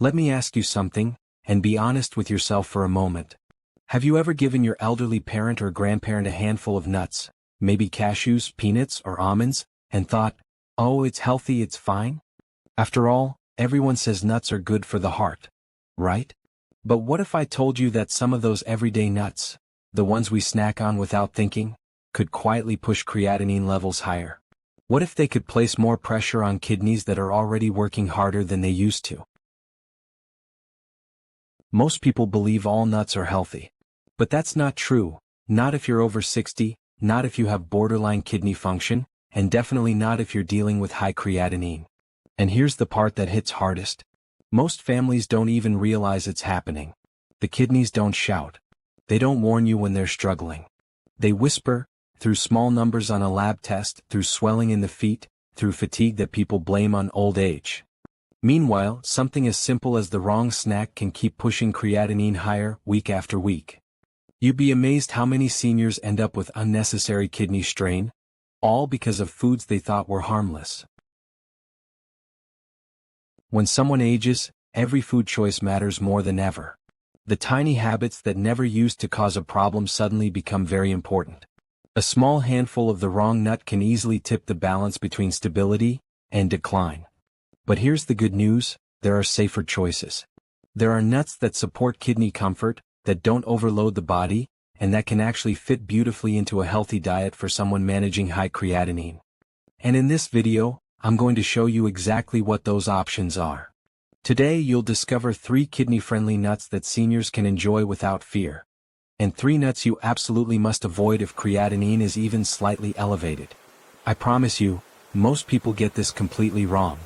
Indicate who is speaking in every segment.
Speaker 1: Let me ask you something, and be honest with yourself for a moment. Have you ever given your elderly parent or grandparent a handful of nuts, maybe cashews, peanuts, or almonds, and thought, oh, it's healthy, it's fine? After all, everyone says nuts are good for the heart, right? But what if I told you that some of those everyday nuts, the ones we snack on without thinking, could quietly push creatinine levels higher? What if they could place more pressure on kidneys that are already working harder than they used to? Most people believe all nuts are healthy. But that's not true, not if you're over 60, not if you have borderline kidney function, and definitely not if you're dealing with high creatinine. And here's the part that hits hardest. Most families don't even realize it's happening. The kidneys don't shout. They don't warn you when they're struggling. They whisper, through small numbers on a lab test, through swelling in the feet, through fatigue that people blame on old age. Meanwhile, something as simple as the wrong snack can keep pushing creatinine higher week after week. You'd be amazed how many seniors end up with unnecessary kidney strain, all because of foods they thought were harmless. When someone ages, every food choice matters more than ever. The tiny habits that never used to cause a problem suddenly become very important. A small handful of the wrong nut can easily tip the balance between stability and decline. But here's the good news, there are safer choices. There are nuts that support kidney comfort, that don't overload the body, and that can actually fit beautifully into a healthy diet for someone managing high creatinine. And in this video, I'm going to show you exactly what those options are. Today you'll discover 3 kidney-friendly nuts that seniors can enjoy without fear. And 3 nuts you absolutely must avoid if creatinine is even slightly elevated. I promise you, most people get this completely wrong.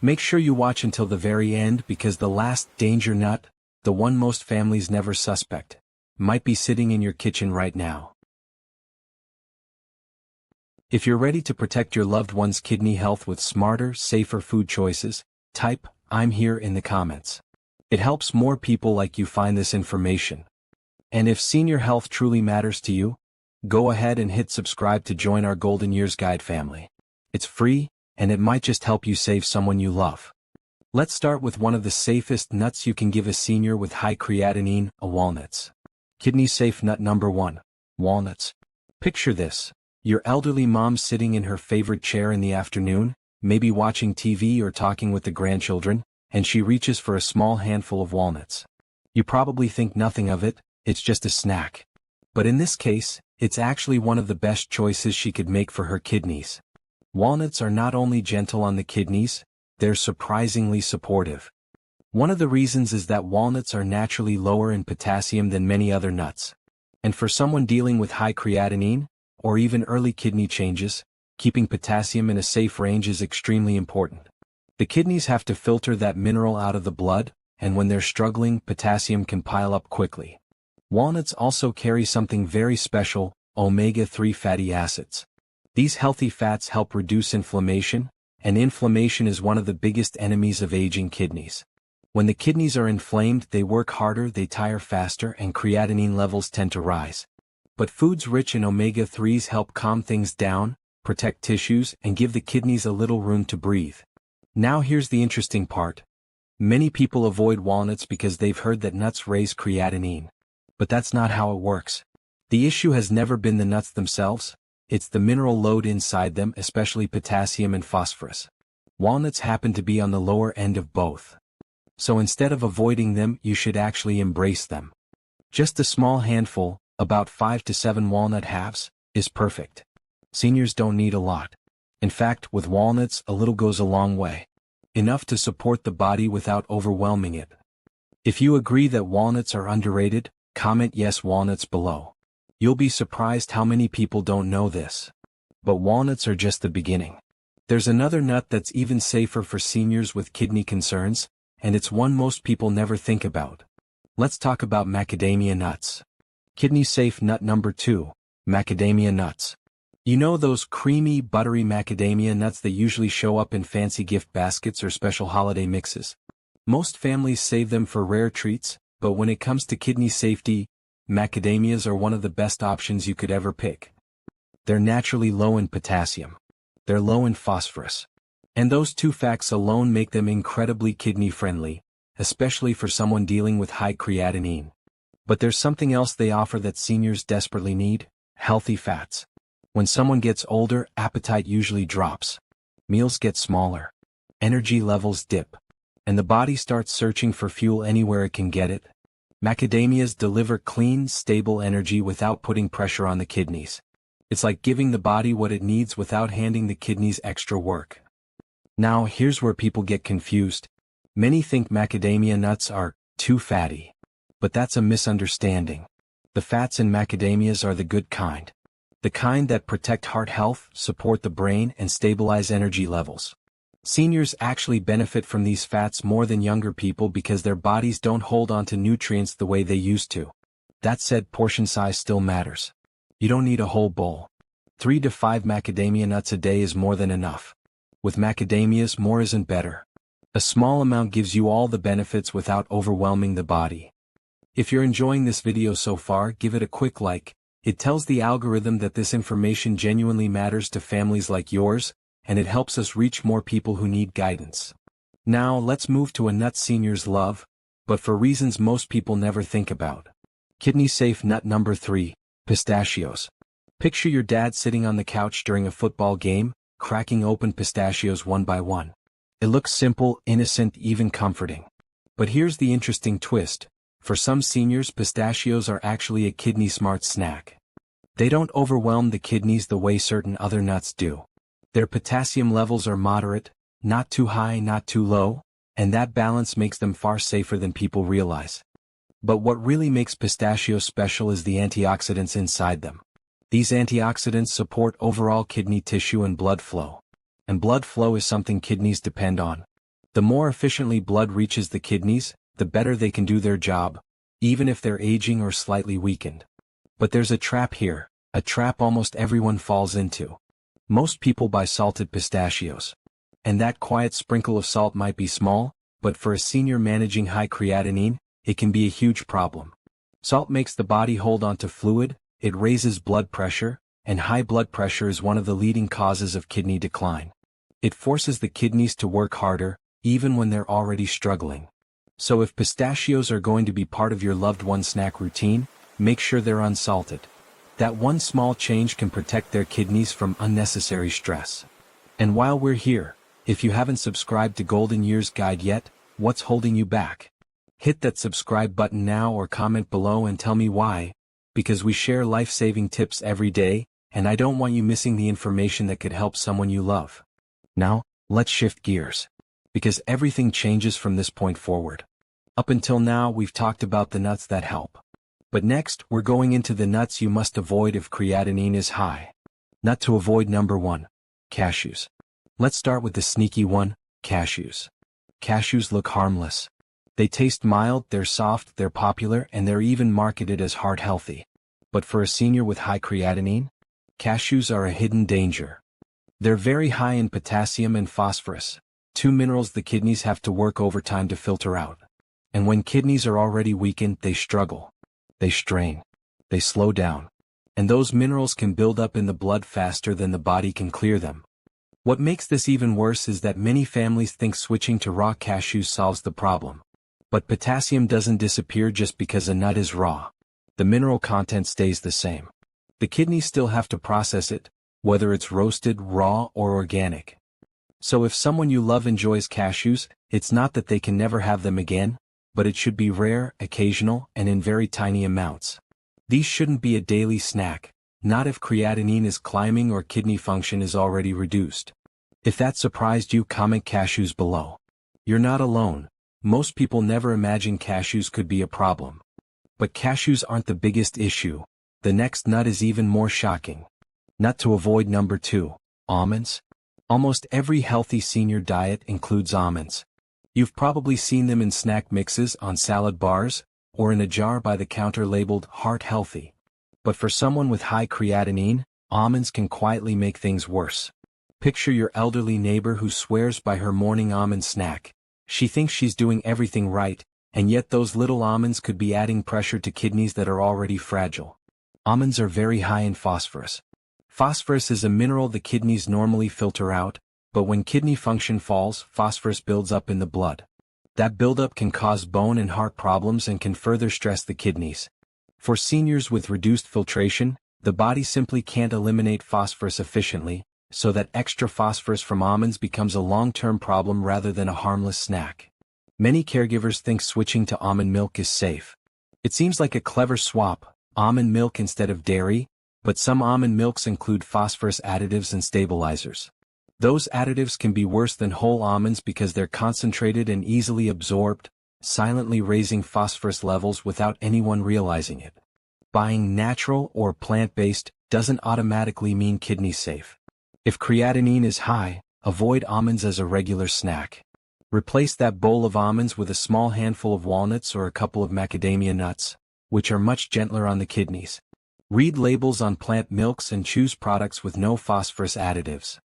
Speaker 1: Make sure you watch until the very end because the last danger nut, the one most families never suspect, might be sitting in your kitchen right now. If you're ready to protect your loved one's kidney health with smarter, safer food choices, type "I'm here" in the comments. It helps more people like you find this information. And if senior health truly matters to you, go ahead and hit subscribe to join our Golden Years Guide family. It's free, and it might just help you save someone you love. Let's start with one of the safest nuts you can give a senior with high creatinine, walnuts. Kidney-safe nut number 1, walnuts. Picture this. Your elderly mom sitting in her favorite chair in the afternoon, maybe watching TV or talking with the grandchildren, and she reaches for a small handful of walnuts. You probably think nothing of it, it's just a snack. But in this case, it's actually one of the best choices she could make for her kidneys. Walnuts are not only gentle on the kidneys, they're surprisingly supportive. One of the reasons is that walnuts are naturally lower in potassium than many other nuts. And for someone dealing with high creatinine, or even early kidney changes, keeping potassium in a safe range is extremely important. The kidneys have to filter that mineral out of the blood, and when they're struggling, potassium can pile up quickly. Walnuts also carry something very special, omega-3 fatty acids. These healthy fats help reduce inflammation, and inflammation is one of the biggest enemies of aging kidneys. When the kidneys are inflamed, they work harder, they tire faster, and creatinine levels tend to rise. But foods rich in omega-3s help calm things down, protect tissues, and give the kidneys a little room to breathe. Now here's the interesting part. Many people avoid walnuts because they've heard that nuts raise creatinine. But that's not how it works. The issue has never been the nuts themselves, it's the mineral load inside them, especially potassium and phosphorus. Walnuts happen to be on the lower end of both. So instead of avoiding them, you should actually embrace them. Just a small handful, about 5 to 7 walnut halves, is perfect. Seniors don't need a lot. In fact, with walnuts, a little goes a long way. Enough to support the body without overwhelming it. If you agree that walnuts are underrated, comment yes walnuts below. You'll be surprised how many people don't know this. But walnuts are just the beginning. There's another nut that's even safer for seniors with kidney concerns, and it's one most people never think about. Let's talk about macadamia nuts. Kidney-safe nut number 2, macadamia nuts. You know those creamy, buttery macadamia nuts that usually show up in fancy gift baskets or special holiday mixes? Most families save them for rare treats, but when it comes to kidney safety, macadamias are one of the best options you could ever pick. They're naturally low in potassium. They're low in phosphorus. And those two facts alone make them incredibly kidney-friendly, especially for someone dealing with high creatinine. But there's something else they offer that seniors desperately need: healthy fats. When someone gets older, appetite usually drops. Meals get smaller. Energy levels dip. And the body starts searching for fuel anywhere it can get it. Macadamias deliver clean, stable energy without putting pressure on the kidneys. It's like giving the body what it needs without handing the kidneys extra work. Now, here's where people get confused. Many think macadamia nuts are too fatty. But that's a misunderstanding. The fats in macadamias are the good kind. The kind that protect heart health, support the brain, and stabilize energy levels. Seniors actually benefit from these fats more than younger people because their bodies don't hold on to nutrients the way they used to. That said, portion size still matters. You don't need a whole bowl. 3 to 5 macadamia nuts a day is more than enough. With macadamias, more isn't better. A small amount gives you all the benefits without overwhelming the body. If you're enjoying this video so far, give it a quick like. It tells the algorithm that this information genuinely matters to families like yours, and it helps us reach more people who need guidance. Now, let's move to a nut seniors love, but for reasons most people never think about. Kidney-safe nut number 3, pistachios. Picture your dad sitting on the couch during a football game, cracking open pistachios one by one. It looks simple, innocent, even comforting. But here's the interesting twist. For some seniors, pistachios are actually a kidney-smart snack. They don't overwhelm the kidneys the way certain other nuts do. Their potassium levels are moderate, not too high, not too low, and that balance makes them far safer than people realize. But what really makes pistachios special is the antioxidants inside them. These antioxidants support overall kidney tissue and blood flow. And blood flow is something kidneys depend on. The more efficiently blood reaches the kidneys, the better they can do their job, even if they're aging or slightly weakened. But there's a trap here, a trap almost everyone falls into. Most people buy salted pistachios. And that quiet sprinkle of salt might be small, but for a senior managing high creatinine, it can be a huge problem. Salt makes the body hold on to fluid, it raises blood pressure, and high blood pressure is one of the leading causes of kidney decline. It forces the kidneys to work harder, even when they're already struggling. So if pistachios are going to be part of your loved one's snack routine, make sure they're unsalted. That one small change can protect their kidneys from unnecessary stress. And while we're here, if you haven't subscribed to Golden Years Guide yet, what's holding you back? Hit that subscribe button now or comment below and tell me why, because we share life-saving tips every day, and I don't want you missing the information that could help someone you love. Now, let's shift gears. Because everything changes from this point forward. Up until now, we've talked about the nuts that help. But next, we're going into the nuts you must avoid if creatinine is high. Nut to avoid number 1, cashews. Let's start with the sneaky one, cashews. Cashews look harmless. They taste mild, they're soft, they're popular, and they're even marketed as heart healthy. But for a senior with high creatinine, cashews are a hidden danger. They're very high in potassium and phosphorus, 2 minerals the kidneys have to work overtime to filter out. And when kidneys are already weakened, they struggle. They strain. They slow down. And those minerals can build up in the blood faster than the body can clear them. What makes this even worse is that many families think switching to raw cashews solves the problem. But potassium doesn't disappear just because a nut is raw. The mineral content stays the same. The kidneys still have to process it, whether it's roasted, raw, or organic. So if someone you love enjoys cashews, it's not that they can never have them again, but it should be rare, occasional, and in very tiny amounts. These shouldn't be a daily snack, not if creatinine is climbing or kidney function is already reduced. If that surprised you, comment cashews below. You're not alone. Most people never imagined cashews could be a problem. But cashews aren't the biggest issue. The next nut is even more shocking. Nut to avoid number 2, almonds. Almost every healthy senior diet includes almonds. You've probably seen them in snack mixes, on salad bars, or in a jar by the counter labeled heart healthy. But for someone with high creatinine, almonds can quietly make things worse. Picture your elderly neighbor who swears by her morning almond snack. She thinks she's doing everything right, and yet those little almonds could be adding pressure to kidneys that are already fragile. Almonds are very high in phosphorus. Phosphorus is a mineral the kidneys normally filter out, But when kidney function falls, phosphorus builds up in the blood. That buildup can cause bone and heart problems and can further stress the kidneys. For seniors with reduced filtration, the body simply can't eliminate phosphorus efficiently, so that extra phosphorus from almonds becomes a long-term problem rather than a harmless snack. Many caregivers think switching to almond milk is safe. It seems like a clever swap, almond milk instead of dairy, but some almond milks include phosphorus additives and stabilizers. Those additives can be worse than whole almonds because they're concentrated and easily absorbed, silently raising phosphorus levels without anyone realizing it. Buying natural or plant-based doesn't automatically mean kidney safe. If creatinine is high, avoid almonds as a regular snack. Replace that bowl of almonds with a small handful of walnuts or a couple of macadamia nuts, which are much gentler on the kidneys. Read labels on plant milks and choose products with no phosphorus additives.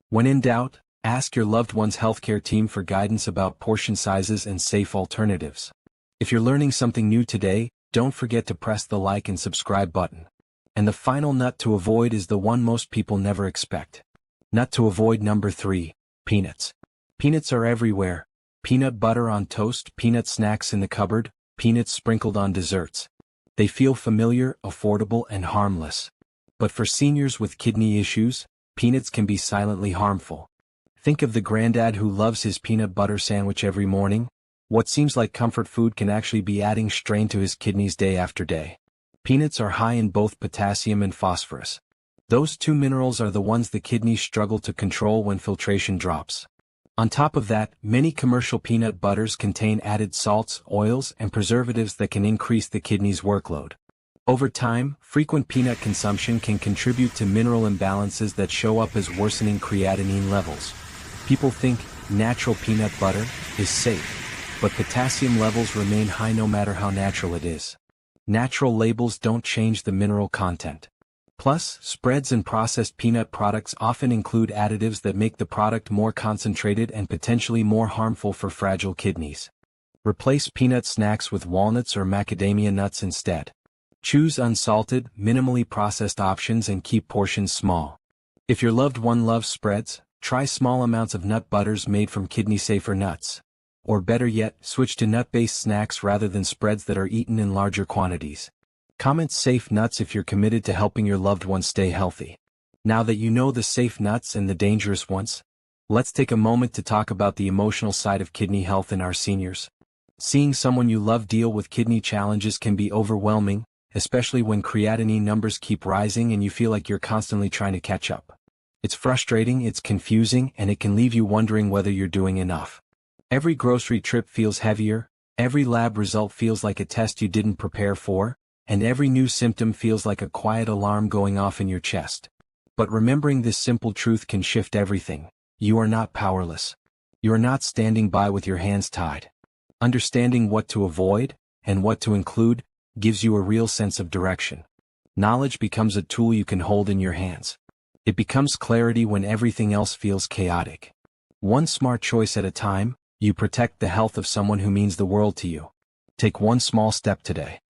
Speaker 1: When in doubt, ask your loved one's healthcare team for guidance about portion sizes and safe alternatives. If you're learning something new today, don't forget to press the like and subscribe button. And the final nut to avoid is the one most people never expect. Nut to avoid number 3, peanuts. Peanuts are everywhere. Peanut butter on toast, peanut snacks in the cupboard, peanuts sprinkled on desserts. They feel familiar, affordable, and harmless. But for seniors with kidney issues, peanuts can be silently harmful. Think of the granddad who loves his peanut butter sandwich every morning. What seems like comfort food can actually be adding strain to his kidneys day after day. Peanuts are high in both potassium and phosphorus. Those two minerals are the ones the kidneys struggle to control when filtration drops. On top of that, many commercial peanut butters contain added salts, oils, and preservatives that can increase the kidney's workload. Over time, frequent peanut consumption can contribute to mineral imbalances that show up as worsening creatinine levels. People think natural peanut butter is safe, but potassium levels remain high no matter how natural it is. Natural labels don't change the mineral content. Plus, spreads and processed peanut products often include additives that make the product more concentrated and potentially more harmful for fragile kidneys. Replace peanut snacks with walnuts or macadamia nuts instead. Choose unsalted, minimally processed options and keep portions small. If your loved one loves spreads, try small amounts of nut butters made from kidney-safer nuts. Or better yet, switch to nut-based snacks rather than spreads that are eaten in larger quantities. Comment safe nuts if you're committed to helping your loved one stay healthy. Now that you know the safe nuts and the dangerous ones, let's take a moment to talk about the emotional side of kidney health in our seniors. Seeing someone you love deal with kidney challenges can be overwhelming, especially when creatinine numbers keep rising and you feel like you're constantly trying to catch up. It's frustrating, it's confusing, and it can leave you wondering whether you're doing enough. Every grocery trip feels heavier, every lab result feels like a test you didn't prepare for, and every new symptom feels like a quiet alarm going off in your chest. But remembering this simple truth can shift everything. You are not powerless. You are not standing by with your hands tied. Understanding what to avoid, and what to include, gives you a real sense of direction. Knowledge becomes a tool you can hold in your hands. It becomes clarity when everything else feels chaotic. One smart choice at a time, you protect the health of someone who means the world to you. Take one small step today.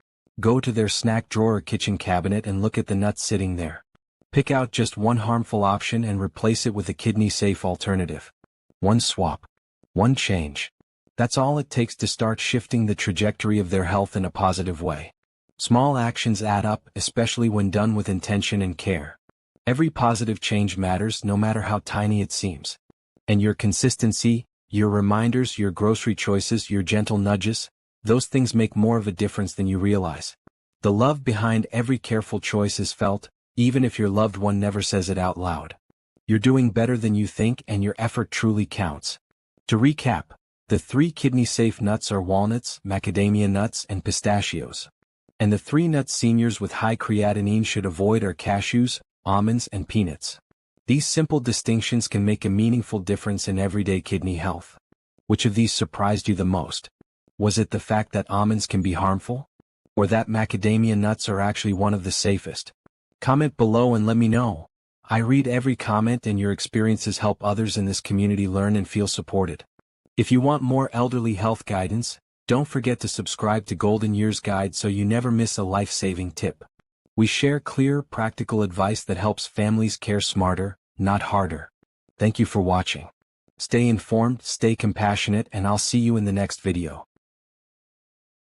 Speaker 1: Go to their snack drawer or kitchen cabinet and look at the nuts sitting there. Pick out just one harmful option and replace it with a kidney-safe alternative. One swap. One change. That's all it takes to start shifting the trajectory of their health in a positive way. Small actions add up, especially when done with intention and care. Every positive change matters, no matter how tiny it seems. And your consistency, your reminders, your grocery choices, your gentle nudges, those things make more of a difference than you realize. The love behind every careful choice is felt, even if your loved one never says it out loud. You're doing better than you think, and your effort truly counts. To recap, the 3 kidney-safe nuts are walnuts, macadamia nuts, and pistachios. And the 3 nuts seniors with high creatinine should avoid are cashews, almonds, and peanuts. These simple distinctions can make a meaningful difference in everyday kidney health. Which of these surprised you the most? Was it the fact that almonds can be harmful? Or that macadamia nuts are actually one of the safest? Comment below and let me know. I read every comment, and your experiences help others in this community learn and feel supported. If you want more elderly health guidance, don't forget to subscribe to Golden Years Guide so you never miss a life-saving tip. We share clear, practical advice that helps families care smarter, not harder. Thank you for watching. Stay informed, stay compassionate, and I'll see you in the next video.